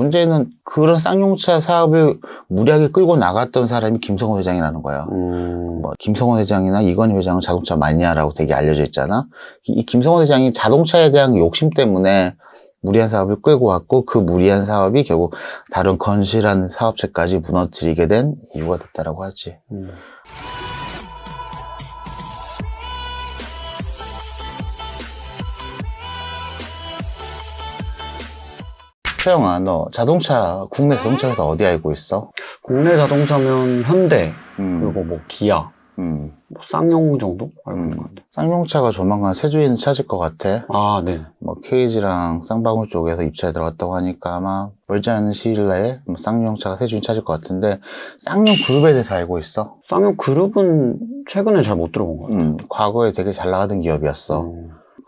문제는 그런 쌍용차 사업을 무리하게 끌고 나갔던 사람이 김성호 회장이라는 거야. 뭐 김성호 회장이나 이건희 회장은 자동차 마니아라고 되게 알려져 있잖아. 이 김성호 회장이 자동차에 대한 욕심 때문에 무리한 사업을 끌고 왔고, 그 무리한 사업이 결국 다른 건실한 사업체까지 무너뜨리게 된 이유가 됐다라고 하지. 태영아, 너 국내 자동차 회사 어디 알고 있어? 국내 자동차면 현대, 그리고 뭐 기아, 뭐 쌍용 정도 알고 있는 것 같아요. 쌍용차가 조만간 세주인 찾을 것 같아. 아, 네. 뭐 케이지랑 쌍방울 쪽에서 입찰에 들어갔다고 하니까 아마 멀지 않은 시일 내에 뭐 쌍용차가 세주인 찾을 것 같은데, 쌍용 그룹에 대해서 알고 있어? 쌍용 그룹은 최근에 잘 못 들어본 것 같아요. 과거에 되게 잘 나가던 기업이었어.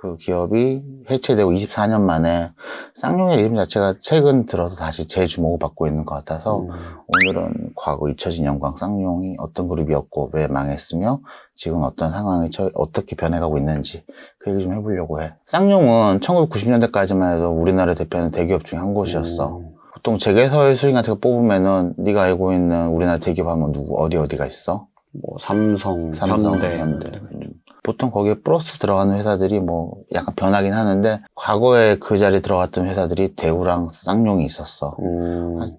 그 기업이 해체되고 24년 만에 쌍용의 이름 자체가 최근 들어서 다시 재주목을 받고 있는 것 같아서 오늘은 과거 잊혀진 영광 쌍용이 어떤 그룹이었고 왜 망했으며 지금 어떤 상황이 어떻게 변해가고 있는지 그 얘기 좀 해보려고 해. 쌍용은 1990년대까지만 해도 우리나라 대표하는 대기업 중에 한 곳이었어. 보통 재개설 수익 같은 거 뽑으면은 네가 알고 있는 우리나라 대기업 하면 어디가 있어? 뭐 삼성, 현대. 보통 거기에 플러스 들어가는 회사들이 뭐 약간 변하긴 하는데, 과거에 그 자리에 들어갔던 회사들이 대우랑 쌍용이 있었어.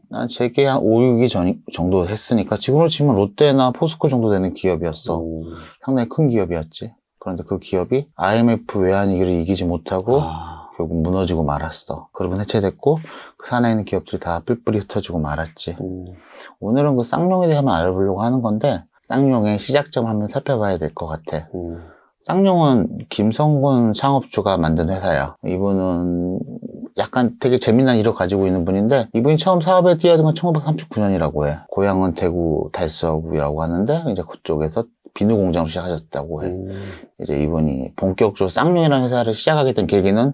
난 재계 한 5, 6위 정도 했으니까 지금으로 치면 롯데나 포스코 정도 되는 기업이었어. 상당히 큰 기업이었지. 그런데 그 기업이 IMF 외환위기를 이기지 못하고 결국 무너지고 말았어. 그룹은 해체됐고 그 산에 있는 기업들이 다 뿔뿔이 흩어지고 말았지. 오늘은 그 쌍용에 대해 한번 알아보려고 하는 건데, 쌍용의 시작점 한번 살펴봐야 될 것 같아. 쌍용은 김성곤 창업주가 만든 회사야. 이분은 약간 되게 재미난 일을 가지고 있는 분인데, 이분이 처음 사업에 뛰어든 건 1939년이라고 해. 고향은 대구 달서구라고 하는데 이제 그쪽에서 비누 공장을 시작하셨다고 해. 이제 이분이 본격적으로 쌍용이라는 회사를 시작하게 된 계기는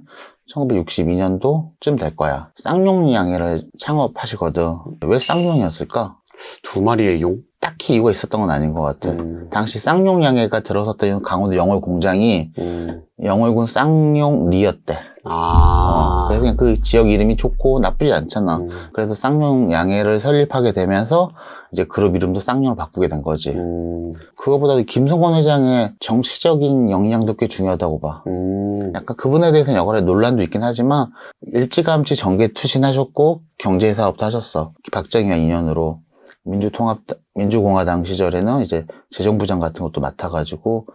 1962년도쯤 될 거야. 쌍용양해를 창업하시거든. 왜 쌍용이었을까? 두 마리의 용? 딱히 이유가 있었던 건 아닌 것 같아. 당시 쌍용양해가 들어섰던 강원도 영월 공장이 영월군 쌍용리였대. 그래서 그냥 그 지역 이름이 좋고 나쁘지 않잖아. 그래서 쌍용양해를 설립하게 되면서 이제 그룹 이름도 쌍용을 바꾸게 된 거지. 그거보다도 김성곤 회장의 정치적인 역량도 꽤 중요하다고 봐. 약간 그분에 대해서는 여러 논란도 있긴 하지만 일찌감치 정계 투신하셨고 경제사업도 하셨어. 박정희와 인연으로. 민주공화당 시절에는 이제 재정부장 같은 것도 맡아가지고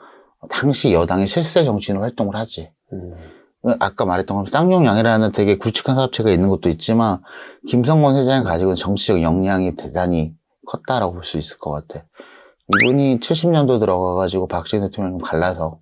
당시 여당의 실세 정치인으로 활동을 하지. 아까 말했던 것처럼 쌍용양해라는 되게 굵직한 사업체가 있는 것도 있지만 김성곤 회장이 가지고 있는 정치적 역량이 대단히 컸다라고 볼 수 있을 것 같아. 이분이 70년도 들어가가지고 박정희 대통령을 갈라서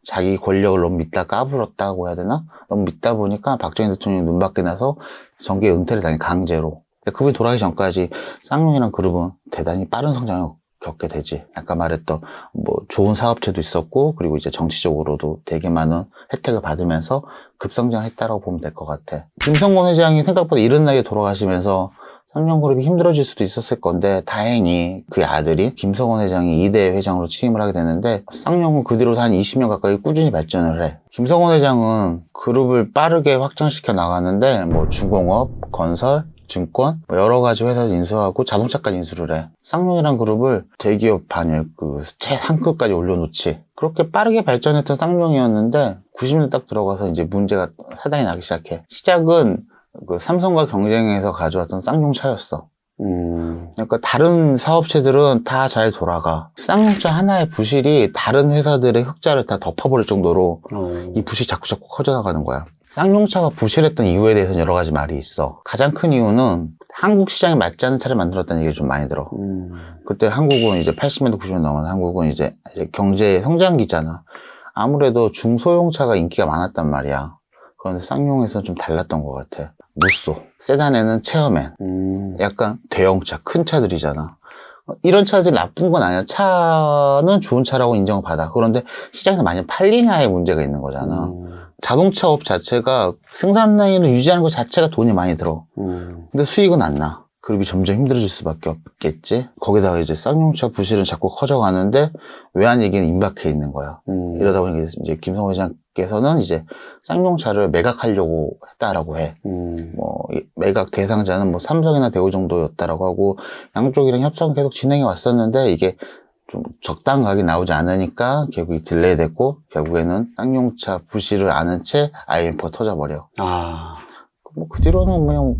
자기 권력을 너무 믿다 까불었다고 해야 되나? 너무 믿다 보니까 박정희 대통령이 눈밖에 나서 정계 은퇴를 당해 강제로. 그분이 돌아가기 전까지 쌍용이라는 그룹은 대단히 빠른 성장을 겪게 되지. 아까 말했던 뭐 좋은 사업체도 있었고, 그리고 이제 정치적으로도 되게 많은 혜택을 받으면서 급성장을 했다라고 보면 될 것 같아. 김성곤 회장이 생각보다 이른 나이에 돌아가시면서 쌍용그룹이 힘들어질 수도 있었을 건데, 다행히 그의 아들이 김성곤 회장이 2대 회장으로 취임을 하게 되는데, 쌍용은 그 뒤로 한 20년 가까이 꾸준히 발전을 해. 김성곤 회장은 그룹을 빠르게 확장시켜 나가는데 뭐 중공업, 건설, 증권, 여러 가지 회사를 인수하고 자동차까지 인수를 해. 쌍용이란 그룹을 대기업 반열 최상급까지 올려놓지. 그렇게 빠르게 발전했던 쌍용이었는데 90년대 딱 들어가서 이제 문제가 사단이 나기 시작해. 시작은 그 삼성과 경쟁해서 가져왔던 쌍용차였어. 그러니까 다른 사업체들은 다 잘 돌아가. 쌍용차 하나의 부실이 다른 회사들의 흑자를 다 덮어버릴 정도로 이 부실이 자꾸 커져나가는 거야. 쌍용차가 부실했던 이유에 대해서는 여러 가지 말이 있어. 가장 큰 이유는 한국 시장에 맞지 않는 차를 만들었다는 얘기를 좀 많이 들어. 그때 한국은 이제 80년대, 90년대 넘어서 한국은 이제 경제 성장기잖아. 아무래도 중소형차가 인기가 많았단 말이야. 그런데 쌍용에서는 좀 달랐던 것 같아. 무쏘, 세단에는 체어맨, 약간 대형차, 큰 차들이잖아. 이런 차들이 나쁜 건 아니야. 차는 좋은 차라고 인정을 받아. 그런데 시장에서 많이 팔리냐에 문제가 있는 거잖아. 자동차업 자체가 생산 라인을 유지하는 것 자체가 돈이 많이 들어. 근데 수익은 안 나. 그룹이 점점 힘들어질 수밖에 없겠지. 거기다가 이제 쌍용차 부실은 자꾸 커져가는데 외환 얘기는 임박해 있는 거야. 이러다 보니까 이제 김성호 회장께서는 이제 쌍용차를 매각하려고 했다라고 해. 뭐 매각 대상자는 뭐 삼성이나 대우 정도였다라고 하고 양쪽이랑 협상을 계속 진행해 왔었는데 이게 좀 적당한 가격이 나오지 않으니까 결국이 딜레이됐고 결국에는 쌍용차 부실을 아는 채 IMF가 터져버려. 뭐 그 뒤로는 그냥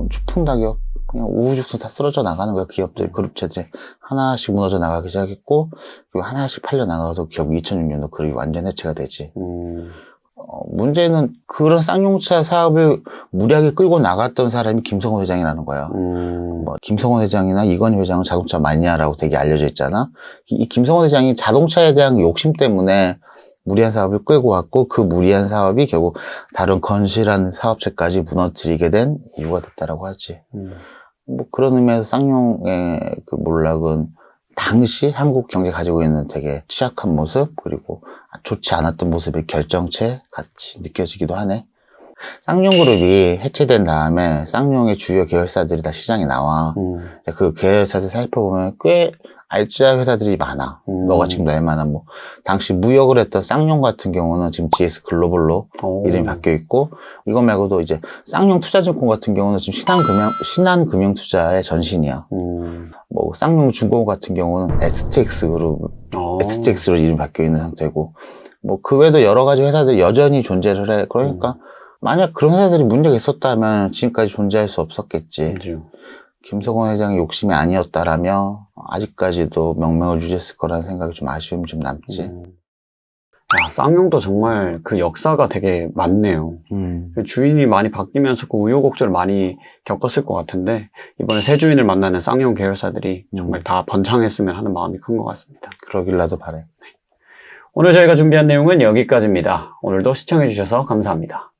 주풍다격 그냥 우후죽순 다 쓰러져 나가는 거야. 기업들, 그룹체들이 하나씩 무너져 나가기 시작했고 그리고 하나씩 팔려 나가서 결국 2006년도 그룹이 완전 해체가 되지. 문제는 그런 쌍용차 사업을 무리하게 끌고 나갔던 사람이 김성호 회장이라는 거야. 뭐 김성호 회장이나 이건희 회장은 자동차 마니아라고 되게 알려져 있잖아. 이 김성호 회장이 자동차에 대한 욕심 때문에 무리한 사업을 끌고 왔고 그 무리한 사업이 결국 다른 건실한 사업체까지 무너뜨리게 된 이유가 됐다라고 하지. 뭐 그런 의미에서 쌍용의 그 몰락은 당시 한국 경제 가지고 있는 되게 취약한 모습 그리고 좋지 않았던 모습의 결정체 같이 느껴지기도 하네. 쌍용그룹이 해체된 다음에 쌍용의 주요 계열사들이 다 시장에 나와. 그 계열사들 살펴보면 꽤 알짜 회사들이 많아. 너가 지금 알 만한 뭐 당시 무역을 했던 쌍용 같은 경우는 지금 GS 글로벌로 이름이 바뀌어 있고 이거 말고도 이제 쌍용 투자증권 같은 경우는 지금 신한금융투자의 전신이야. 뭐 쌍용 중공업 같은 경우는 STX 그룹, STX로 이름이 바뀌어 있는 상태고 뭐 그 외에도 여러 가지 회사들이 여전히 존재를 해. 그러니까 만약 그런 회사들이 문제가 있었다면 지금까지 존재할 수 없었겠지. 김성호 회장의 욕심이 아니었다라면 아직까지도 명명을 유지했을 거라는 생각이 좀 아쉬움이 좀 남지. 쌍용도 정말 그 역사가 되게 많네요. 그 주인이 많이 바뀌면서 그 우여곡절을 많이 겪었을 것 같은데 이번에 새 주인을 만나는 쌍용 계열사들이 정말 다 번창했으면 하는 마음이 큰 것 같습니다. 그러길 나도 바래. 오늘 저희가 준비한 내용은 여기까지입니다. 오늘도 시청해주셔서 감사합니다.